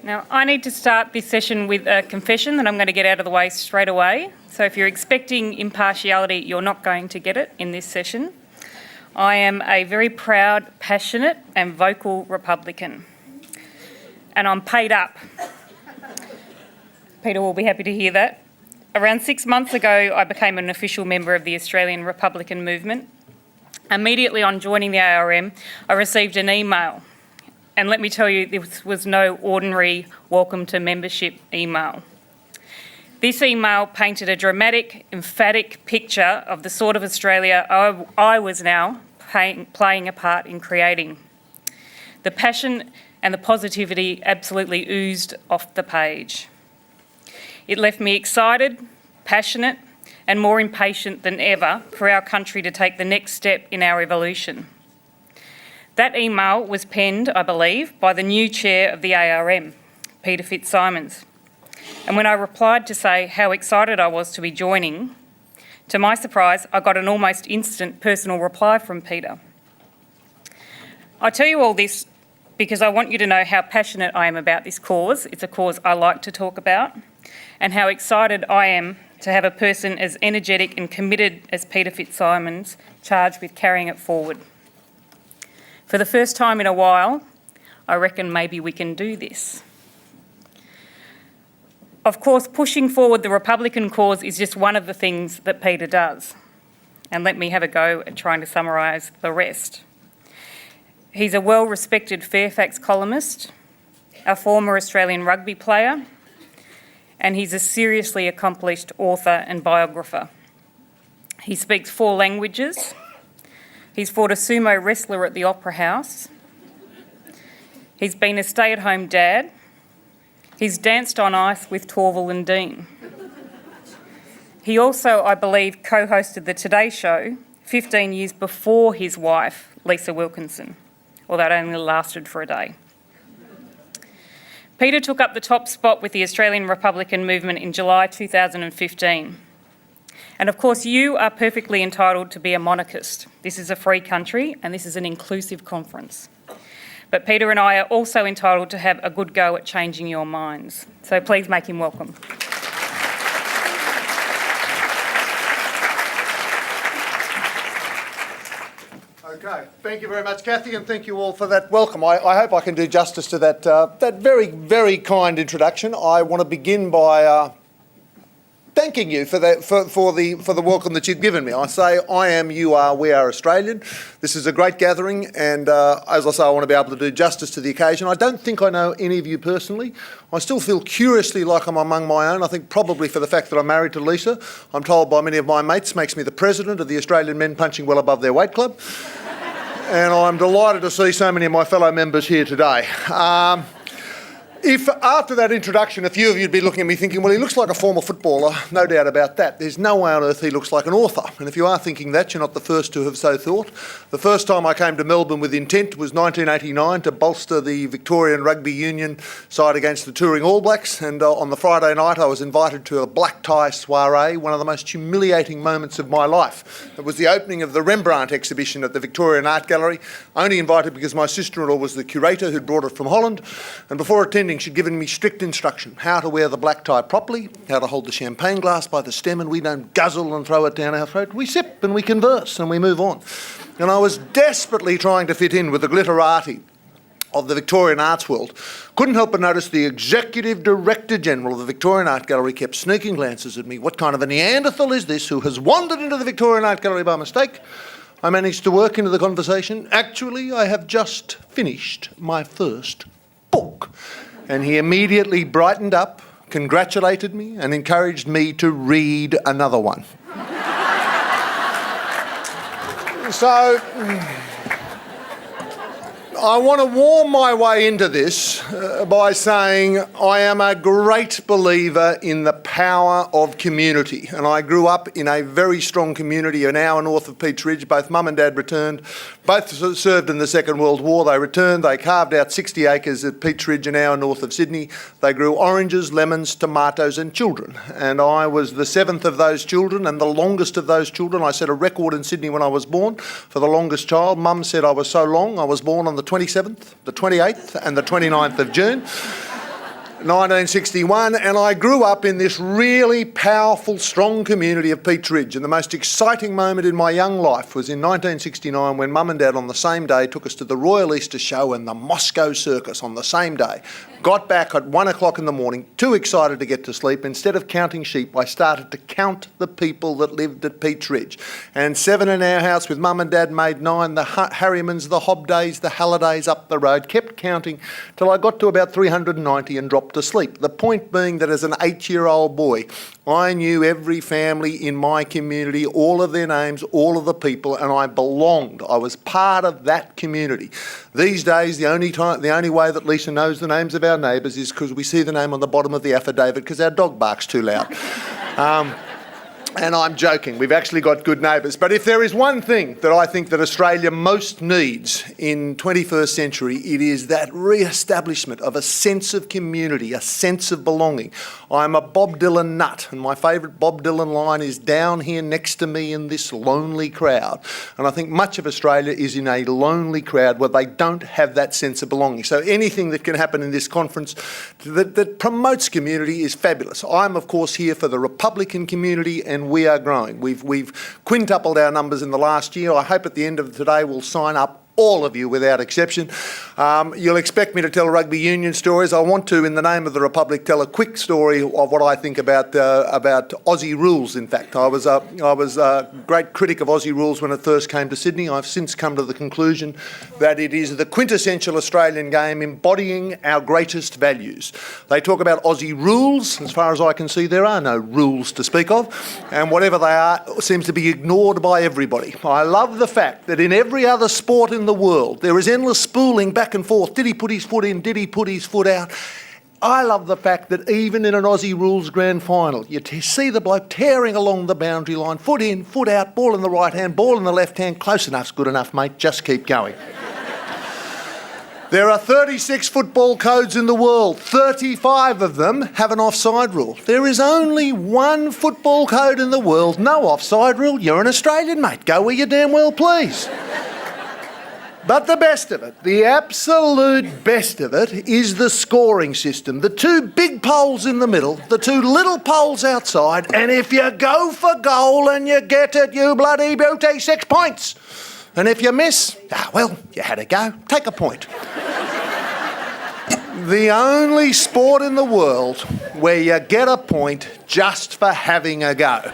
Now, I need to start this session with a confession that I'm going to get out of the way straight away. So if you're expecting impartiality, you're not going to get it in this session. I am a very proud, passionate and vocal Republican. And I'm paid up. Peter will be happy to hear that. Around 6 months ago, I became an official member of the Australian Republican movement. Immediately on joining the ARM, I received an email. And let me tell you, this was no ordinary welcome to membership email. This email painted a dramatic, emphatic picture of the sort of Australia I was now playing a part in creating. The passion and the positivity absolutely oozed off the page. It left me excited, passionate, and more impatient than ever for our country to take the next step in our evolution. That email was penned, I believe, by the new chair of the ARM, Peter FITZSIMONS. And when I replied to say how excited I was to be joining, to my surprise, I got an almost instant personal reply from Peter. I tell you all this because I want you to know how passionate I am about this cause. It's a cause I like to talk about, and how excited I am to have a person as energetic and committed as Peter FITZSIMONS charged with carrying it forward. For the first time in a while, I reckon maybe we can do this. Of course, pushing forward the Republican cause is just one of the things that Peter does. And let me have a go at trying to summarise the rest. He's a well-respected Fairfax columnist, a former Australian rugby player, and he's a seriously accomplished author and biographer. He speaks 4 languages. He's fought a sumo wrestler at the Opera House. He's been a stay-at-home dad. He's danced on ice with Torval and Dean. He also, I believe, co-hosted the Today Show 15 years before his wife, Lisa Wilkinson, although it only lasted for a day. Peter took up the top spot with the Australian Republican movement in July 2015. And of course, you are perfectly entitled to be a monarchist. This is a free country and this is an inclusive conference. But Peter and I are also entitled to have a good go at changing your minds. So please make him welcome. Okay, thank you very much, Kathy, and thank you all for that welcome. I hope I can do justice to that very, very kind introduction. I want to begin by thanking you for the welcome that you've given me. I say I am, you are, we are Australian. This is a great gathering, and as I say, I want to be able to do justice to the occasion. I don't think I know any of you personally. I still feel curiously like I'm among my own. I think probably for the fact that I'm married to Lisa. I'm told by many of my mates makes me the president of the Australian Men Punching Well Above Their Weight Club. And I'm delighted to see so many of my fellow members here today. If after that introduction, a few of you would be looking at me thinking, well, he looks like a former footballer, no doubt about that. There's no way on earth he looks like an author. And if you are thinking that, you're not the first to have so thought. The first time I came to Melbourne with intent was 1989 to bolster the Victorian Rugby Union side against the touring All Blacks. And on the Friday night, I was invited to a black tie soiree, one of the most humiliating moments of my life. It was the opening of the Rembrandt exhibition at the Victorian Art Gallery. Only invited because my sister-in-law was the curator who'd brought it from Holland. And before attending, she'd given me strict instruction, how to wear the black tie properly, how to hold the champagne glass by the stem, and we don't guzzle and throw it down our throat. We sip and we converse and we move on. And I was desperately trying to fit in with the glitterati of the Victorian arts world. Couldn't help but notice the Executive Director General of the Victorian Art Gallery kept sneaking glances at me. What kind of a Neanderthal is this who has wandered into the Victorian Art Gallery by mistake? I managed to work into the conversation. Actually, I have just finished my first book. And he immediately brightened up, congratulated me, and encouraged me to read another one. So I want to warm my way into this by saying I am a great believer in the power of community, and I grew up in a very strong community an hour north of Peach Ridge. Both Mum and Dad returned. Both served in the Second World War. They returned. They carved out 60 acres at Peach Ridge, an hour north of Sydney. They grew oranges, lemons, tomatoes and children. And I was the 7th of those children and the longest of those children. I set a record in Sydney when I was born for the longest child. Mum said I was so long. I was born on the 27th, the 28th and the 29th of June. 1961, and I grew up in this really powerful, strong community of Peats Ridge. And the most exciting moment in my young life was in 1969 when Mum and Dad on the same day took us to the Royal Easter Show and the Moscow Circus on the same day. Got back at 1 o'clock in the morning, too excited to get to sleep. Instead of counting sheep, I started to count the people that lived at Peats Ridge. And 7 in our house with Mum and Dad made 9, the Harrimans, the Hobdays, the Hallidays up the road. Kept counting till I got to about 390 and dropped to sleep. The point being that as an 8-year-old boy, I knew every family in my community, all of their names, all of the people, and I belonged. I was part of that community. These days, the only way that Lisa knows the names of our neighbours is because we see the name on the bottom of the affidavit because our dog barks too loud. And I'm joking, we've actually got good neighbours. But if there is one thing that I think that Australia most needs in 21st century, it is that re-establishment of a sense of community, a sense of belonging. I'm a Bob Dylan nut, and my favourite Bob Dylan line is "Down here next to me in this lonely crowd." And I think much of Australia is in a lonely crowd where they don't have that sense of belonging. So anything that can happen in this conference that promotes community is fabulous. I'm, of course, here for the Republican community, and we are growing. We've quintupled our numbers in the last year. I hope at the end of today we'll sign up, all of you without exception. You'll expect me to tell rugby union stories. I want to, in the name of the Republic, tell a quick story of what I think about Aussie rules, in fact. I was a great critic of Aussie rules when it first came to Sydney. I've since come to the conclusion that it is the quintessential Australian game embodying our greatest values. They talk about Aussie rules. As far as I can see, there are no rules to speak of, and whatever they are seems to be ignored by everybody. I love the fact that in every other sport in the world there is endless spooling back and forth. Did he put his foot in? Did he put his foot out? I love the fact that even in an Aussie rules grand final, you see the bloke tearing along the boundary line, foot in, foot out, ball in the right hand, ball in the left hand. Close enough's good enough, mate. Just keep going. There are 36 football codes in the world. 35 of them have an offside rule. There is only one football code in the world, no offside rule. You're an Australian, mate. Go where you damn well please. But the best of it, the absolute best of it, is the scoring system. The 2 big poles in the middle, the 2 little poles outside, and if you go for goal and you get it, you bloody beauty, 6 points. And if you miss, well, you had a go, take a point. The only sport in the world where you get a point just for having a go.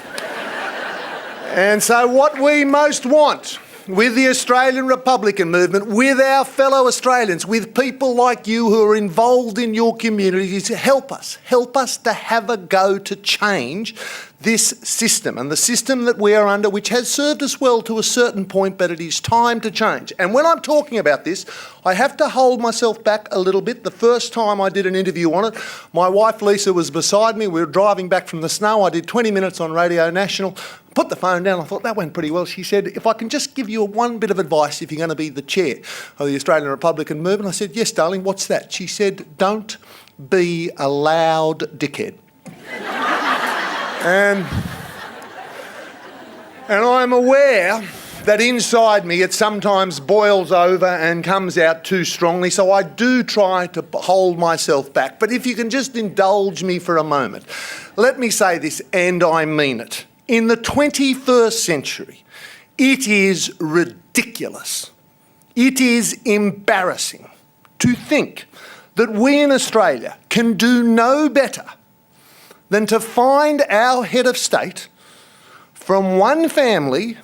And so what we most want with the Australian Republican movement, with our fellow Australians, with people like you who are involved in your communities, help us to have a go to change this system, and the system that we are under, which has served us well to a certain point, but it is time to change. And when I'm talking about this, I have to hold myself back a little bit. The first time I did an interview on it, my wife Lisa was beside me. We were driving back from the snow. I did 20 minutes on Radio National. Put the phone down. I thought that went pretty well. She said, if I can just give you one bit of advice if you're going to be the chair of the Australian Republican movement. I said, yes, darling, what's that? She said, don't be a loud dickhead. And I'm aware that inside me it sometimes boils over and comes out too strongly, so I do try to hold myself back. But if you can just indulge me for a moment, let me say this, and I mean it. In the 21st century, it is ridiculous, it is embarrassing to think that we in Australia can do no better than to find our head of state from one family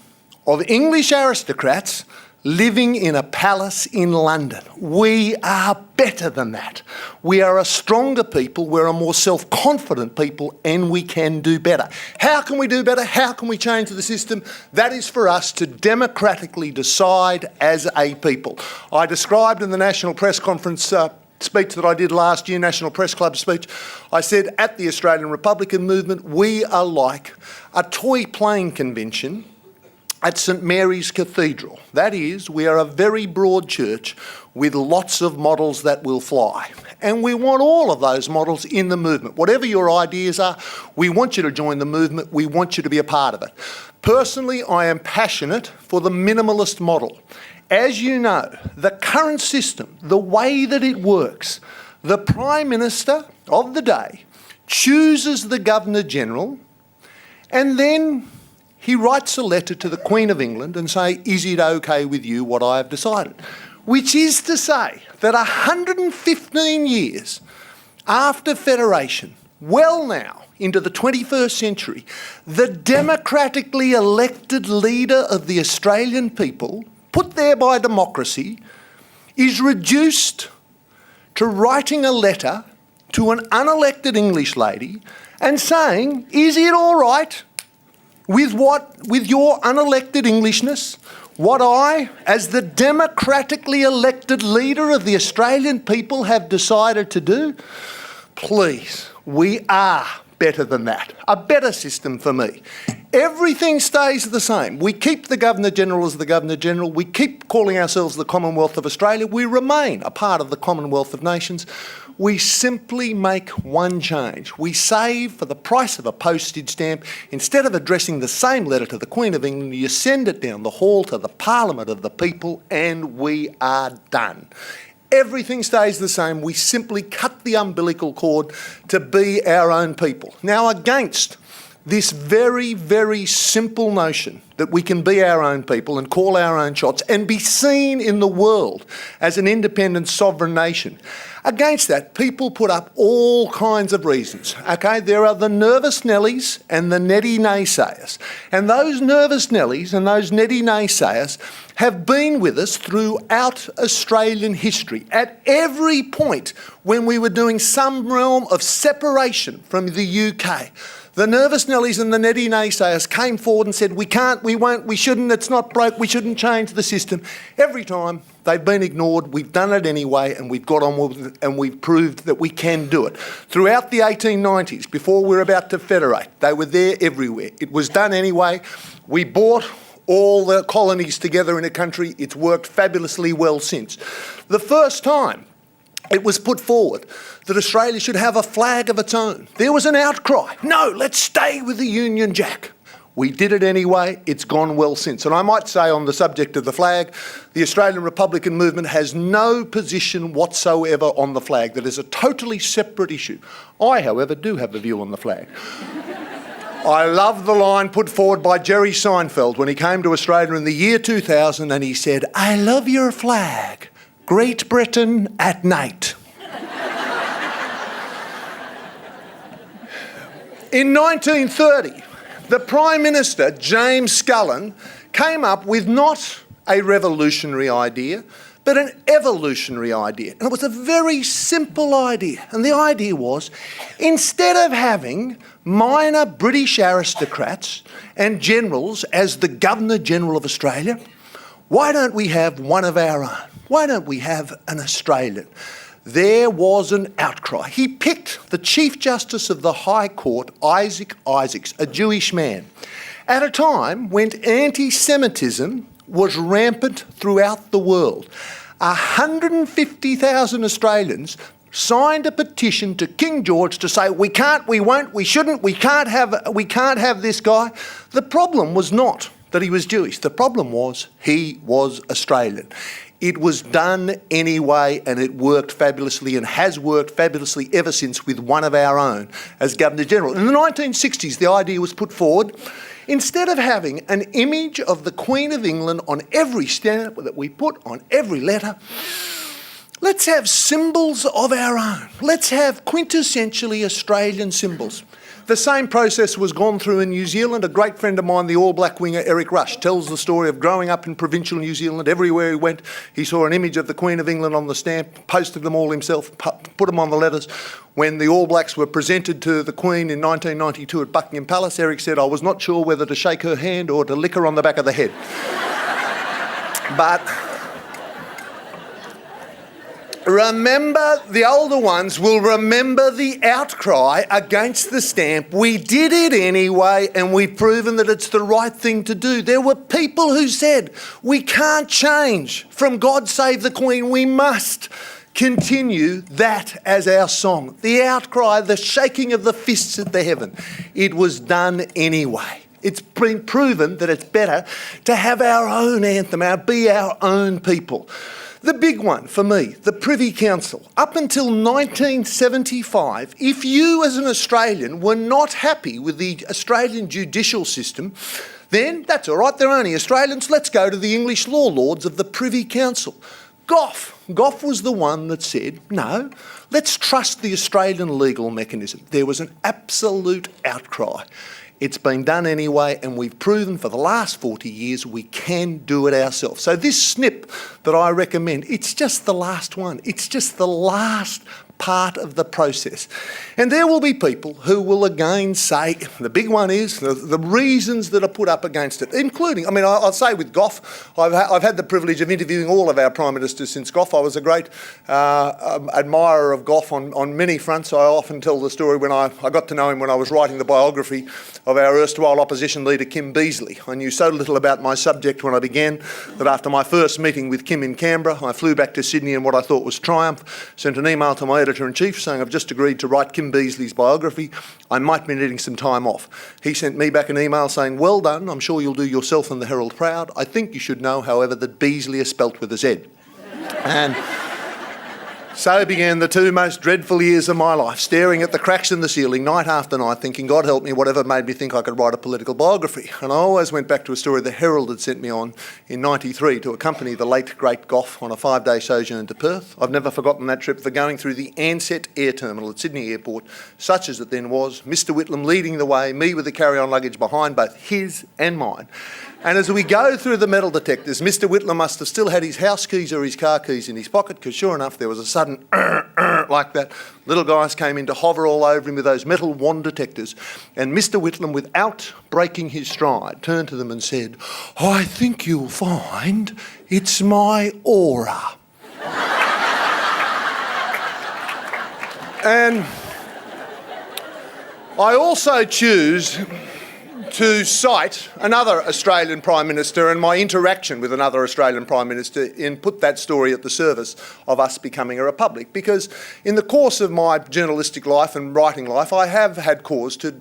of English aristocrats living in a palace in London. We are better than that. We are a stronger people, we're a more self-confident people, and we can do better. How can we do better? How can we change the system? That is for us to democratically decide as a people. I described in the National Press Conference speech that I did last year, National Press Club speech, I said at the Australian Republican movement, we are like a toy plane convention at St Mary's Cathedral. That is, we are a very broad church with lots of models that will fly. And we want all of those models in the movement. Whatever your ideas are, we want you to join the movement. We want you to be a part of it. Personally, I am passionate for the minimalist model. As you know, the current system, the way that it works, the Prime Minister of the day chooses the Governor-General, and then he writes a letter to the Queen of England and say, is it okay with you what I have decided? Which is to say that 115 years after Federation, well now into the 21st century, the democratically elected leader of the Australian people, put there by democracy, is reduced to writing a letter to an unelected English lady and saying, is it all right with your unelected Englishness, what I, as the democratically elected leader of the Australian people, have decided to do? Please, we are better than that. A better system for me. Everything stays the same. We keep the Governor-General as the Governor-General. We keep calling ourselves the Commonwealth of Australia. We remain a part of the Commonwealth of Nations. We simply make one change. We save for the price of a postage stamp. Instead of addressing the same letter to the Queen of England, you send it down the hall to the Parliament of the people, and we are done. Everything stays the same. We simply cut the umbilical cord to be our own people. Now, against this very, very simple notion that we can be our own people and call our own shots and be seen in the world as an independent sovereign nation, against that, people put up all kinds of reasons, okay? There are the nervous Nellies and the netty naysayers. And those nervous Nellies and those netty naysayers have been with us throughout Australian history. At every point when we were doing some realm of separation from the UK, the nervous Nellies and the netty naysayers came forward and said, we can't, we won't, we shouldn't, it's not broke, we shouldn't change the system. Every time they've been ignored, we've done it anyway, and we've got on with it, and we've proved that we can do it. Throughout the 1890s, before we were about to federate, they were there everywhere. It was done anyway. We brought all the colonies together in a country. It's worked fabulously well since. The first time it was put forward that Australia should have a flag of its own, there was an outcry. No, let's stay with the Union Jack. We did it anyway. It's gone well since. And I might say on the subject of the flag, the Australian Republican movement has no position whatsoever on the flag. That is a totally separate issue. I, however, do have a view on the flag. I love the line put forward by Jerry Seinfeld when he came to Australia in the year 2000, and he said, I love your flag, Great Britain at night. In 1930, the Prime Minister, James Scullin, came up with not a revolutionary idea, but an evolutionary idea. And it was a very simple idea. And the idea was, instead of having minor British aristocrats and generals as the Governor-General of Australia, why don't we have one of our own? Why don't we have an Australian? There was an outcry. He picked the Chief Justice of the High Court, Isaac Isaacs, a Jewish man, at a time when anti-Semitism was rampant throughout the world. 150,000 Australians signed a petition to King George to say, we can't, we won't, we shouldn't, we can't have this guy. The problem was not that he was Jewish. The problem was he was Australian. It was done anyway, and it worked fabulously and has worked fabulously ever since with one of our own as Governor-General. In the 1960s, the idea was put forward, instead of having an image of the Queen of England on every stamp that we put on every letter, let's have symbols of our own. Let's have quintessentially Australian symbols. The same process was gone through in New Zealand. A great friend of mine, the All Black winger Eric Rush, tells the story of growing up in provincial New Zealand. Everywhere he went, he saw an image of the Queen of England on the stamp, posted them all himself, put them on the letters. When the All Blacks were presented to the Queen in 1992 at Buckingham Palace, Eric said, I was not sure whether to shake her hand or to lick her on the back of the head. But remember, the older ones will remember the outcry against the stamp. We did it anyway, and we've proven that it's the right thing to do. There were people who said, we can't change from God Save the Queen. We must continue that as our song. The outcry, the shaking of the fists at the heaven. It was done anyway. It's been proven that it's better to have our own anthem, be our own people. The big one for me, the Privy Council. Up until 1975, if you as an Australian were not happy with the Australian judicial system, then that's all right, they're only Australians, let's go to the English law lords of the Privy Council. Gough was the one that said, no, let's trust the Australian legal mechanism. There was an absolute outcry. It's been done anyway, and we've proven for the last 40 years we can do it ourselves. So this snip that I recommend, it's just the last one. It's just the last part of the process. And there will be people who will again say, the big one is the reasons that are put up against it, including, I'll say with Gough, I've had the privilege of interviewing all of our Prime Ministers since Gough. I was a great admirer of Gough on many fronts. I often tell the story when I got to know him when I was writing the biography of our erstwhile opposition leader, Kim Beazley. I knew so little about my subject when I began that after my first meeting with Kim in Canberra, I flew back to Sydney in what I thought was triumph, sent an email to my editor-in-chief saying I've just agreed to write Kim Beazley's biography. I might be needing some time off. He sent me back an email saying, well done, I'm sure you'll do yourself and the Herald proud. I think you should know, however, that Beazley is spelt with a Z. And so began the two most dreadful years of my life, staring at the cracks in the ceiling night after night, thinking, God help me, whatever made me think I could write a political biography. And I always went back to a story the Herald had sent me on in '93 to accompany the late, great Gough on a 5-day sojourn to Perth. I've never forgotten that trip for going through the Ansett Air Terminal at Sydney Airport, such as it then was, Mr Whitlam leading the way, me with the carry-on luggage behind, both his and mine. And as we go through the metal detectors, Mr Whitlam must have still had his house keys or his car keys in his pocket, because sure enough, there was a sudden like that. Little guys came in to hover all over him with those metal wand detectors. And Mr Whitlam, without breaking his stride, turned to them and said, I think you'll find it's my aura. And I also choose to cite another Australian Prime Minister and my interaction with another Australian Prime Minister and put that story at the service of us becoming a republic. Because in the course of my journalistic life and writing life, I have had cause to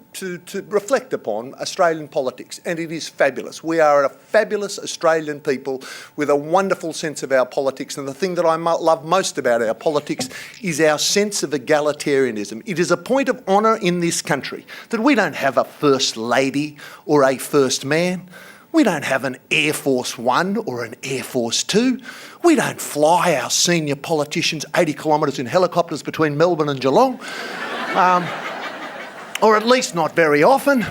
reflect upon Australian politics, and it is fabulous. We are a fabulous Australian people with a wonderful sense of our politics, and the thing that I love most about our politics is our sense of egalitarianism. It is a point of honour in this country that we don't have a First Lady or a First Man. We don't have an Air Force One or an Air Force Two. We don't fly our senior politicians 80 kilometres in helicopters between Melbourne and Geelong, or at least not very often.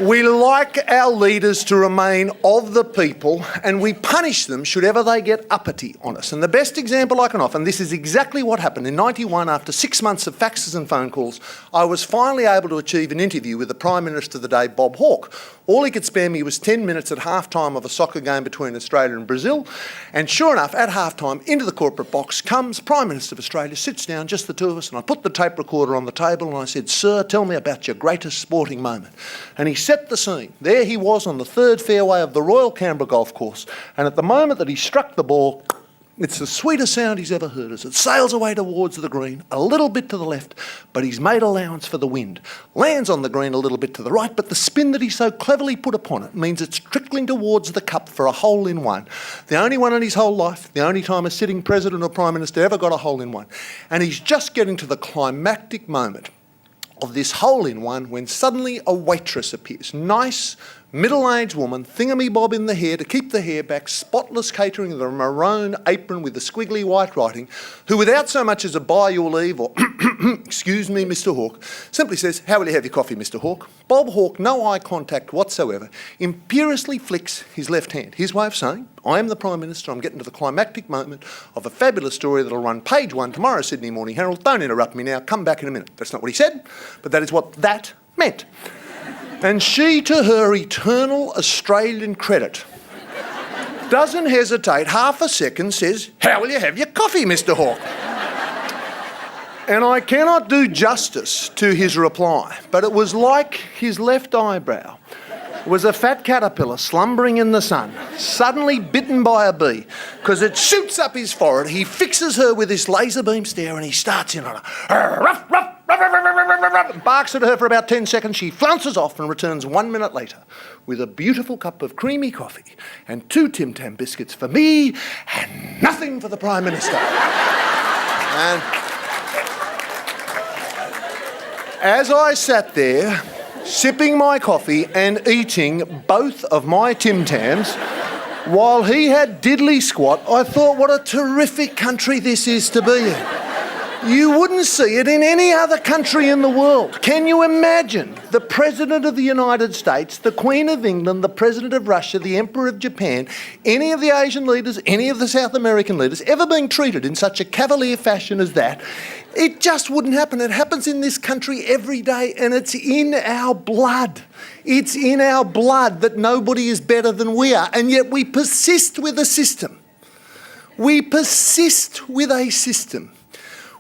We like our leaders to remain of the people, and we punish them should ever they get uppity on us. And the best example I can offer, and this is exactly what happened in '91, after 6 months of faxes and phone calls, I was finally able to achieve an interview with the Prime Minister of the day, Bob Hawke. All he could spare me was 10 minutes at half-time of a soccer game between Australia and Brazil. And sure enough, at half-time, into the corporate box comes Prime Minister of Australia, sits down, just the two of us, and I put the tape recorder on the table and I said, Sir, tell me about your greatest sporting moment. And he set the scene. There he was on the third fairway of the Royal Canberra Golf Course, and at the moment that he struck the ball, it's the sweetest sound he's ever heard as it sails away towards the green, a little bit to the left, but he's made allowance for the wind. Lands on the green a little bit to the right, but the spin that he so cleverly put upon it means it's trickling towards the cup for a hole-in-one. The only one in his whole life, the only time a sitting president or prime minister ever got a hole-in-one. And he's just getting to the climactic moment of this hole-in-one when suddenly a waitress appears. Nice, middle-aged woman, thingamy-bob in the hair to keep the hair back, spotless catering with a maroon apron with the squiggly white writing, who without so much as a by your leave or excuse me, Mr Hawke, simply says, how will you have your coffee, Mr Hawke? Bob Hawke, no eye contact whatsoever, imperiously flicks his left hand, his way of saying, I am the Prime Minister, I'm getting to the climactic moment of a fabulous story that'll run page 1 tomorrow, Sydney Morning Herald. Don't interrupt me now, come back in a minute. That's not what he said, but that is what that meant. And she, to her eternal Australian credit, doesn't hesitate half a second, says, how will you have your coffee, Mr Hawke? And I cannot do justice to his reply, but it was like his left eyebrow was a fat caterpillar slumbering in the sun, suddenly bitten by a bee, because it shoots up his forehead. He fixes her with this laser beam stare and he starts in on her. Ruff, ruff, ruff, ruff, ruff, ruff, ruff. barks at her for about 10 seconds. She flounces off and returns 1 minute later with a beautiful cup of creamy coffee and 2 Tim Tam biscuits for me and nothing for the Prime Minister. And as I sat there, sipping my coffee and eating both of my Tim Tams, while he had diddly squat, I thought, what a terrific country this is to be in. You wouldn't see it in any other country in the world. Can you imagine the President of the United States, the Queen of England, the President of Russia, the Emperor of Japan, any of the Asian leaders, any of the South American leaders ever being treated in such a cavalier fashion as that? It just wouldn't happen. It happens in this country every day, and it's in our blood. It's in our blood that nobody is better than we are, and yet we persist with a system. We persist with a system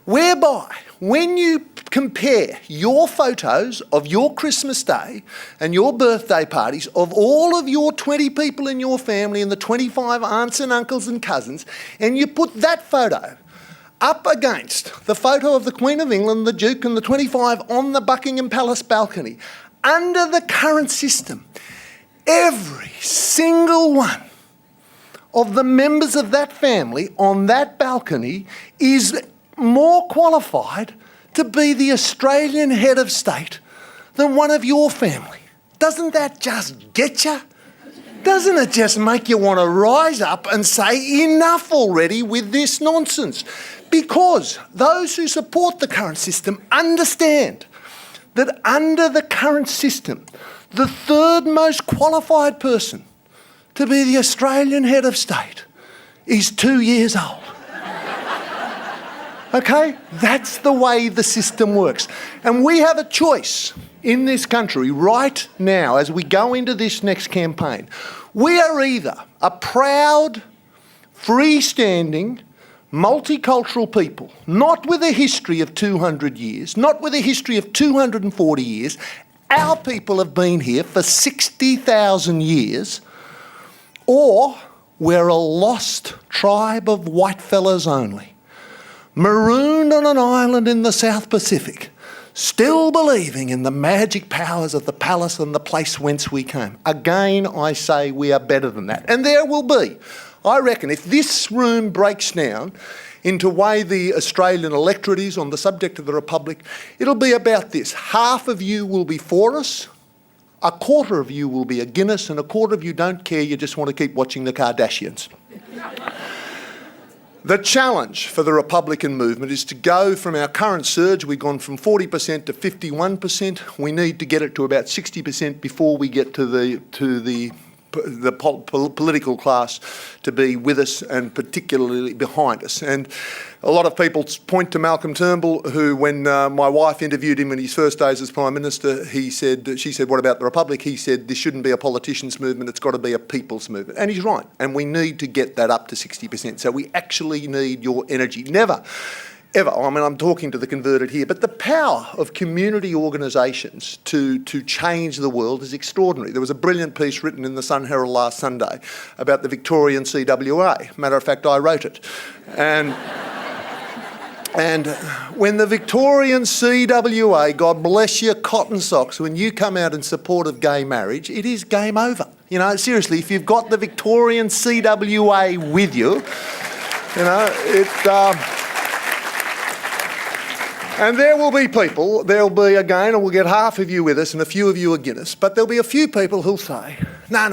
whereby when you compare your photos of your Christmas Day and your birthday parties of all of your 20 people in your family and the 25 aunts and uncles and cousins, and you put that photo up against the photo of the Queen of England, the Duke and the 25 on the Buckingham Palace balcony, under the current system, every single one of the members of that family on that balcony is more qualified to be the Australian head of state than one of your family. Doesn't that just get you? Doesn't it just make you want to rise up and say enough already with this nonsense? Because those who support the current system understand that under the current system, the third most qualified person to be the Australian head of state is 2 years old. Okay? That's the way the system works. And we have a choice in this country right now as we go into this next campaign. We are either a proud, freestanding, multicultural people, not with a history of 200 years, not with a history of 240 years. Our people have been here for 60,000 years, or we're a lost tribe of whitefellas only, marooned on an island in the South Pacific, still believing in the magic powers of the palace and the place whence we came. Again, I say we are better than that. And there will be, I reckon, if this room breaks down into the way the Australian electorate is on the subject of the Republic, it'll be about this. Half of you will be for us, a quarter of you will be against us, and a quarter of you don't care, you just want to keep watching the Kardashians. The challenge for the Republican movement is to go from our current surge. We've gone from 40% to 51%. We need to get it to about 60% before we get to the political class to be with us and particularly behind us. And a lot of people point to Malcolm Turnbull, who, when my wife interviewed him in his first days as Prime Minister, she said, what about the Republic? He said, this shouldn't be a politicians' movement, it's got to be a people's movement. And he's right. And we need to get that up to 60%. So we actually need your energy. Never, ever, I mean, I'm talking to the converted here, but the power of community organisations to change the world is extraordinary. There was a brilliant piece written in the Sun Herald last Sunday about the Victorian CWA. Matter of fact, I wrote it. And when the Victorian CWA, God bless your cotton socks, when you come out in support of gay marriage, it is game over. You know, seriously, if you've got the Victorian CWA with you, you know, and there will be people, there'll be, again, and we'll get half of you with us and a few of you against us, but there'll be a few people who'll say, no,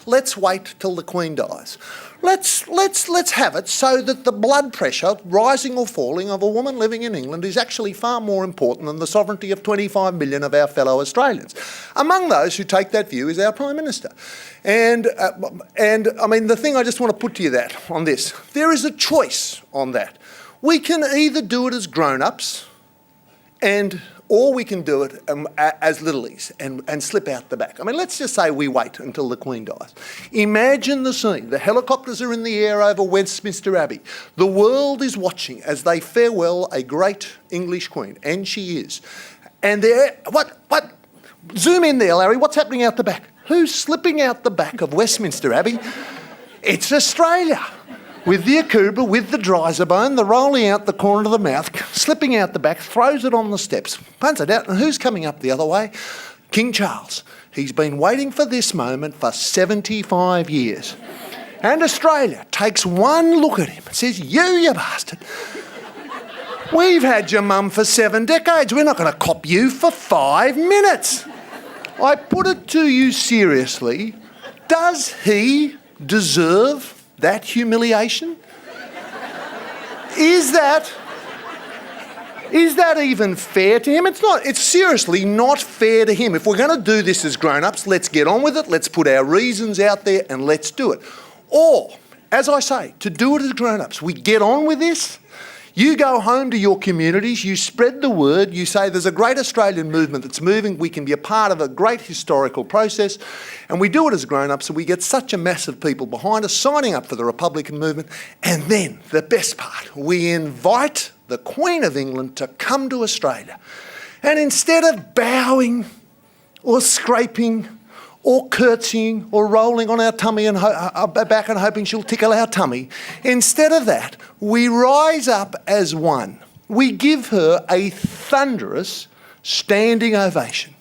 let's wait till the Queen dies. Let's have it so that the blood pressure, rising or falling, of a woman living in England is actually far more important than the sovereignty of 25 million of our fellow Australians. Among those who take that view is our Prime Minister. And I mean, the thing I just want to put to you on this, there is a choice on that. We can either do it as grown-ups, or we can do it as littlies and slip out the back. I mean, let's just say we wait until the Queen dies. Imagine the scene. The helicopters are in the air over Westminster Abbey. The world is watching as they farewell a great English Queen, and she is. And what? Zoom in there, Larry. What's happening out the back? Who's slipping out the back of Westminster Abbey? It's Australia. with the akubra, with the dryzabone, the rolling out the corner of the mouth, slipping out the back, throws it on the steps, punts it out, and who's coming up the other way? King Charles. He's been waiting for this moment for 75 years. And Australia takes one look at him and says, you bastard. We've had your mum for 7 decades. We're not going to cop you for 5 minutes. I put it to you seriously. Does he deserve that humiliation? Is that even fair to him? It's not. It's seriously not fair to him. If we're going to do this as grown-ups, let's get on with it. Let's put our reasons out there and let's do it. Or, as I say, to do it as grown-ups, we get on with this. You go home to your communities, you spread the word, you say there's a great Australian movement that's moving, we can be a part of a great historical process, and we do it as grown-ups, and we get such a mass of people behind us signing up for the Republican movement. And then, the best part, we invite the Queen of England to come to Australia. And instead of bowing or scraping or curtsying or rolling on our tummy and back and hoping she'll tickle our tummy, instead of that, we rise up as one. We give her a thunderous standing ovation.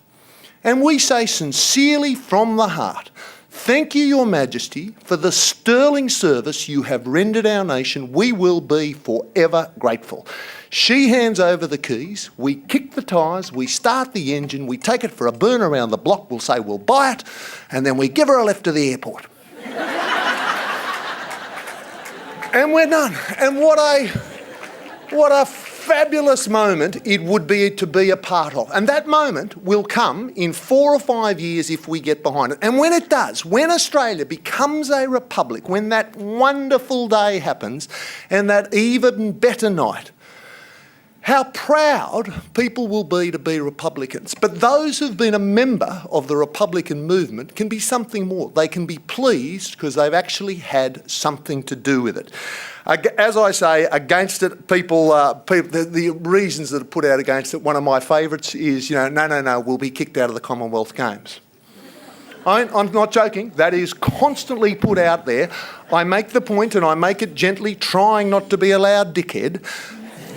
And we say sincerely from the heart, thank you, Your Majesty, for the sterling service you have rendered our nation. We will be forever grateful. She hands over the keys, we kick the tyres, we start the engine, we take it for a burn around the block, we'll say we'll buy it, and then we give her a lift to the airport. And we're done. And what a fabulous moment it would be to be a part of. And that moment will come in 4 or 5 years if we get behind it. And when it does, when Australia becomes a republic, when that wonderful day happens and that even better night, how proud people will be to be Republicans. But those who've been a member of the Republican movement can be something more. They can be pleased because they've actually had something to do with it. As I say, against it, the reasons that are put out against it, one of my favourites is, no, we'll be kicked out of the Commonwealth Games. I'm not joking. That is constantly put out there. I make the point, and I make it gently, trying not to be a loud dickhead,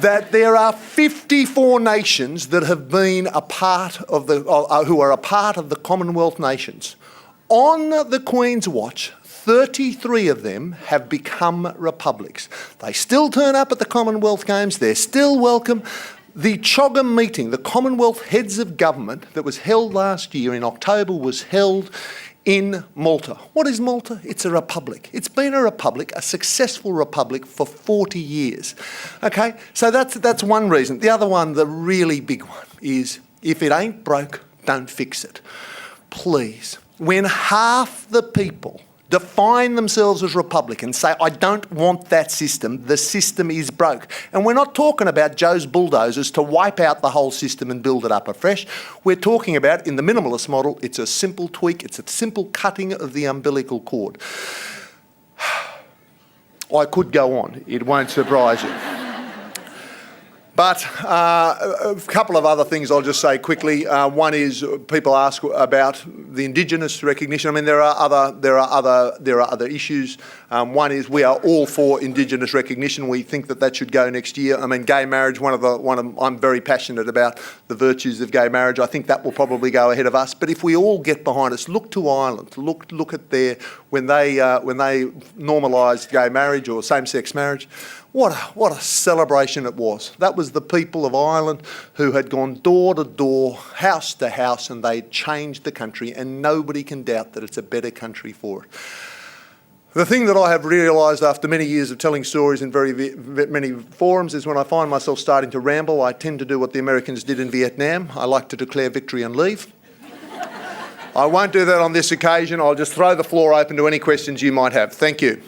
that there are 54 nations that have been a part of who are a part of the Commonwealth nations. On the Queen's watch, 33 of them have become republics. They still turn up at the Commonwealth Games. They're still welcome. The CHOGM meeting, the Commonwealth Heads of Government, that was held last year in October, was held in Malta. What is Malta? It's a republic. It's been a republic, a successful republic for 40 years. Okay, so that's one reason. The other one, the really big one, is if it ain't broke, don't fix it. Please, when half the people define themselves as Republicans, say, I don't want that system, the system is broke. And we're not talking about Joe's bulldozers to wipe out the whole system and build it up afresh. We're talking about, in the minimalist model, it's a simple tweak, it's a simple cutting of the umbilical cord. I could go on, it won't surprise you. But a couple of other things I'll just say quickly. One is people ask about the Indigenous recognition. I mean, there are other issues. One is we are all for Indigenous recognition. We think that should go next year. I mean, gay marriage. I'm very passionate about the virtues of gay marriage. I think that will probably go ahead of us. But if we all get behind us, look to Ireland. Look at when they normalised gay marriage or same-sex marriage. What a celebration it was. That was the people of Ireland who had gone door to door, house to house, and they changed the country, and nobody can doubt that it's a better country for it. The thing that I have realised after many years of telling stories in very many forums is when I find myself starting to ramble, I tend to do what the Americans did in Vietnam. I like to declare victory and leave. I won't do that on this occasion. I'll just throw the floor open to any questions you might have. Thank you.